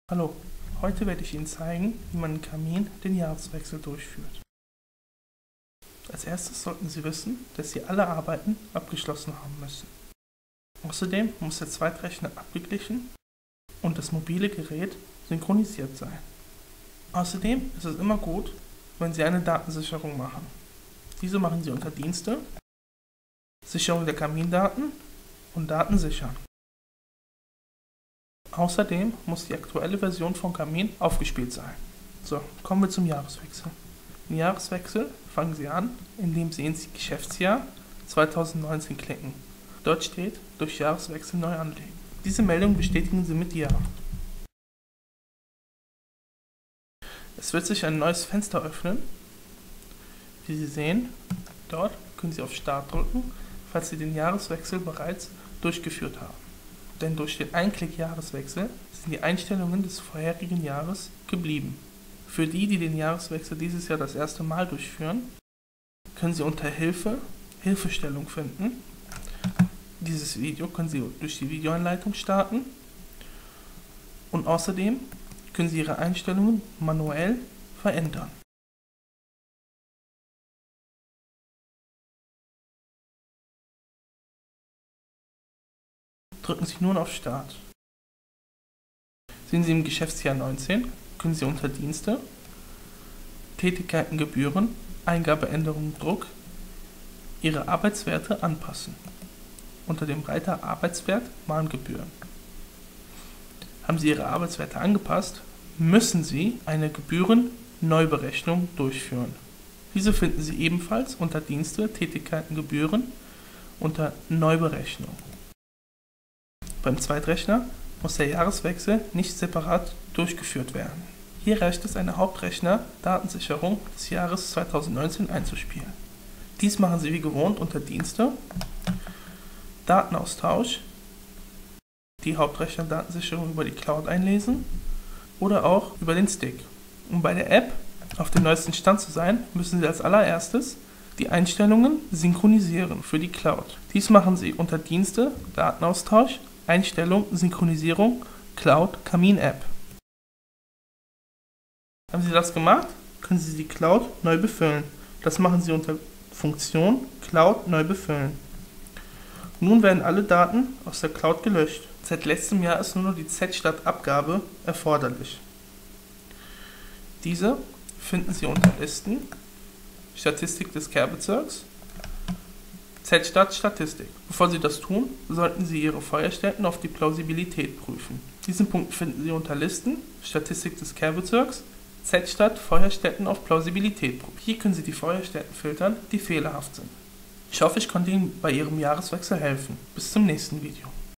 Hallo, heute werde ich Ihnen zeigen, wie man im Kamin den Jahreswechsel durchführt. Als erstes sollten Sie wissen, dass Sie alle Arbeiten abgeschlossen haben müssen. Außerdem muss der Zweitrechner abgeglichen und das mobile Gerät synchronisiert sein. Außerdem ist es immer gut, wenn Sie eine Datensicherung machen. Diese machen Sie unter Dienste, Sicherung der Kamindaten und Daten sichern. Außerdem muss die aktuelle Version von Kamin aufgespielt sein. So, kommen wir zum Jahreswechsel. Im Jahreswechsel fangen Sie an, indem Sie ins Geschäftsjahr 2019 klicken. Dort steht, durch Jahreswechsel neu anlegen. Diese Meldung bestätigen Sie mit Ja. Es wird sich ein neues Fenster öffnen. Wie Sie sehen, dort können Sie auf Start drücken, falls Sie den Jahreswechsel bereits durchgeführt haben. Denn durch den Einklick-Jahreswechsel sind die Einstellungen des vorherigen Jahres geblieben. Für die, die den Jahreswechsel dieses Jahr das erste Mal durchführen, können Sie unter Hilfe Hilfestellung finden. Dieses Video können Sie durch die Videoanleitung starten und außerdem können Sie Ihre Einstellungen manuell verändern. Drücken Sie nun auf Start. Sind Sie im Geschäftsjahr 19, können Sie unter Dienste, Tätigkeiten, Gebühren, Eingabeänderung, Druck Ihre Arbeitswerte anpassen. Unter dem Reiter Arbeitswert Mahngebühren. Haben Sie Ihre Arbeitswerte angepasst, müssen Sie eine Gebührenneuberechnung durchführen. Diese finden Sie ebenfalls unter Dienste, Tätigkeiten, Gebühren unter Neuberechnung. Beim Zweitrechner muss der Jahreswechsel nicht separat durchgeführt werden. Hier reicht es, eine Hauptrechner-Datensicherung des Jahres 2019 einzuspielen. Dies machen Sie wie gewohnt unter Dienste, Datenaustausch, die Hauptrechner-Datensicherung über die Cloud einlesen oder auch über den Stick. Um bei der App auf dem neuesten Stand zu sein, müssen Sie als allererstes die Einstellungen synchronisieren für die Cloud. Dies machen Sie unter Dienste, Datenaustausch, Einstellung, Synchronisierung, Cloud, Kamin-App. Haben Sie das gemacht, können Sie die Cloud neu befüllen. Das machen Sie unter Funktion, Cloud neu befüllen. Nun werden alle Daten aus der Cloud gelöscht. Seit letztem Jahr ist nur noch die Z-Stat-Abgabe erforderlich. Diese finden Sie unter Listen, Statistik des Kehrbezirks, Z-Stat Statistik. Bevor Sie das tun, sollten Sie Ihre Feuerstätten auf die Plausibilität prüfen. Diesen Punkt finden Sie unter Listen, Statistik des Kehrbezirks, Z-Stat Feuerstätten auf Plausibilität prüfen. Hier können Sie die Feuerstätten filtern, die fehlerhaft sind. Ich hoffe, ich konnte Ihnen bei Ihrem Jahreswechsel helfen. Bis zum nächsten Video.